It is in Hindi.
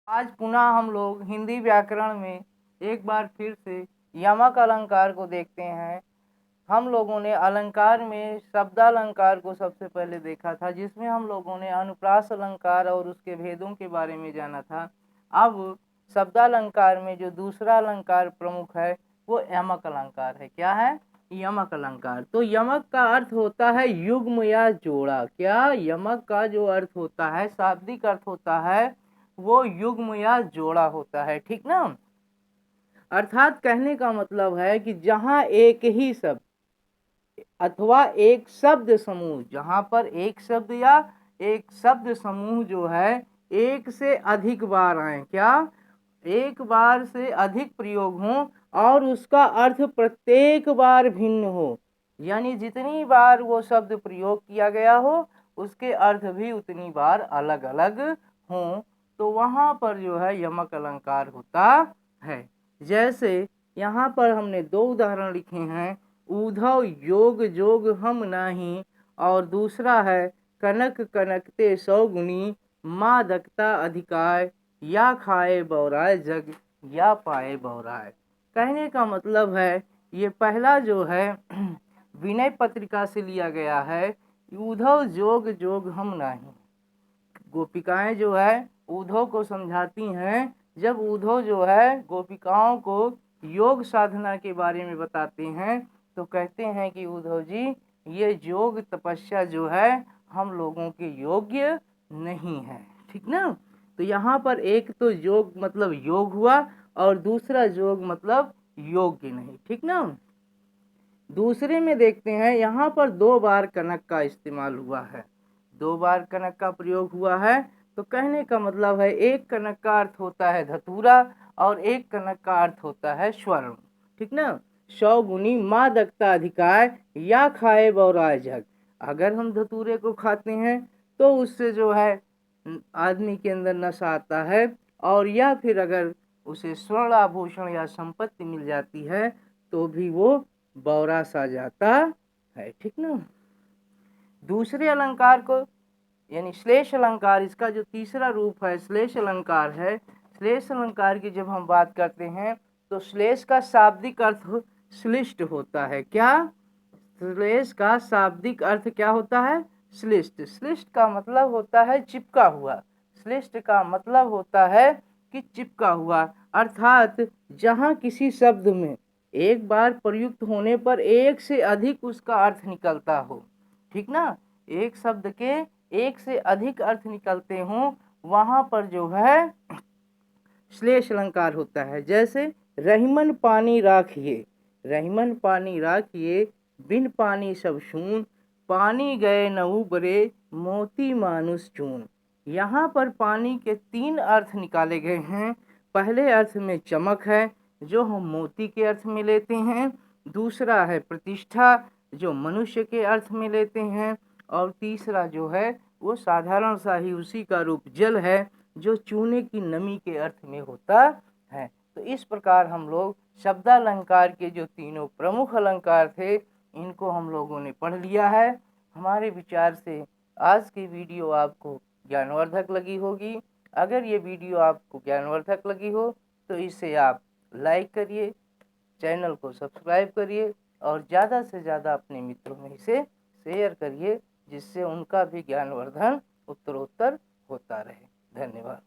आज पुनः हम लोग हिंदी व्याकरण में एक बार फिर से यमक अलंकार को देखते हैं। हम लोगों ने अलंकार में शब्दालंकार को सबसे पहले देखा था, जिसमें हम लोगों ने अनुप्रास अलंकार और उसके भेदों के बारे में जाना था। अब शब्दालंकार में जो दूसरा अलंकार प्रमुख है वो यमक अलंकार है। क्या है? यमक अलंकार। तो यमक का अर्थ होता है युग्म या जोड़ा। क्या? यमक का जो अर्थ होता है, शाब्दिक अर्थ होता है, वो युग्म या जोड़ा होता है। ठीक ना? अर्थात कहने का मतलब है कि जहां एक ही शब्द अथवा एक शब्द समूह, जहां पर एक शब्द या एक शब्द समूह जो है एक से अधिक बार आए, क्या एक बार से अधिक प्रयोग हो और उसका अर्थ प्रत्येक बार भिन्न हो, यानी जितनी बार वो शब्द प्रयोग किया गया हो उसके अर्थ भी उतनी बार अलग अलग हो, तो वहां पर जो है यमक अलंकार होता है। जैसे यहाँ पर हमने दो उदाहरण लिखे हैं, उधव योग जोग हम नाही, और दूसरा है कनक कनकते सौ गुनी, मादकता अधिकाय, या खाए बौराय जग, या पाए बौराय। कहने का मतलब है, ये पहला जो है विनय पत्रिका से लिया गया है। उधव जोग जोग हम नाही, गोपिकाएं जो है उद्धव को समझाती हैं। जब उद्धव जो है गोपिकाओं को योग साधना के बारे में बताते हैं तो कहते हैं कि उद्धव जी, ये योग तपस्या जो है हम लोगों के योग्य नहीं है। ठीक ना? तो यहाँ पर एक तो योग मतलब योग हुआ और दूसरा योग मतलब योग्य नहीं। ठीक ना? दूसरे में देखते हैं, यहाँ पर दो बार कनक का इस्तेमाल हुआ है, दो बार कनक का प्रयोग हुआ है। तो कहने का मतलब है, एक कनक का अर्थ होता है धतूरा और एक कनक का अर्थ होता है स्वर्ण। ठीक ना? सौ गुनी मादकता अधिकाय, या खाए बौराय जग। अगर हम धतूरे को खाते हैं तो उससे जो है आदमी के अंदर नशा आता है, और या फिर अगर उसे स्वर्ण आभूषण या संपत्ति मिल जाती है तो भी वो बौरा सा जाता है। ठीक ना? दूसरे अलंकार को यानी श्लेष अलंकार, इसका जो तीसरा रूप है श्लेष अलंकार है। श्लेष अलंकार की जब हम बात करते हैं तो श्लेष का शाब्दिक अर्थ श्लिष्ट होता है। क्या? श्लेष का शाब्दिक अर्थ क्या होता है? श्लिष्ट। श्लिष्ट का मतलब होता है चिपका हुआ। श्लिष्ट का मतलब होता है कि चिपका हुआ, अर्थात जहां किसी शब्द में एक बार प्रयुक्त होने पर एक से अधिक उसका अर्थ निकलता हो। ठीक ना? एक शब्द के एक से अधिक अर्थ निकलते हों, वहां पर जो है श्लेष अलंकार होता है। जैसे रहीमन पानी राखिए, रहीमन पानी राखिए, बिन पानी सब शून, पानी गए न उबरे, मोती मानुष चून। यहाँ पर पानी के तीन अर्थ निकाले गए हैं। पहले अर्थ में चमक है जो हम मोती के अर्थ में लेते हैं, दूसरा है प्रतिष्ठा जो मनुष्य के अर्थ में लेते हैं, और तीसरा जो है वो साधारण सा ही उसी का रूप जल है जो चूने की नमी के अर्थ में होता है। तो इस प्रकार हम लोग शब्दालंकार के जो तीनों प्रमुख अलंकार थे इनको हम लोगों ने पढ़ लिया है। हमारे विचार से आज की वीडियो आपको ज्ञानवर्धक लगी होगी। अगर ये वीडियो आपको ज्ञानवर्धक लगी हो तो इसे आप लाइक करिए, चैनल को सब्सक्राइब करिए और ज़्यादा से ज़्यादा अपने मित्रों में इसे शेयर करिए, जिससे उनका भी ज्ञानवर्धन उत्तरोत्तर होता रहे। धन्यवाद।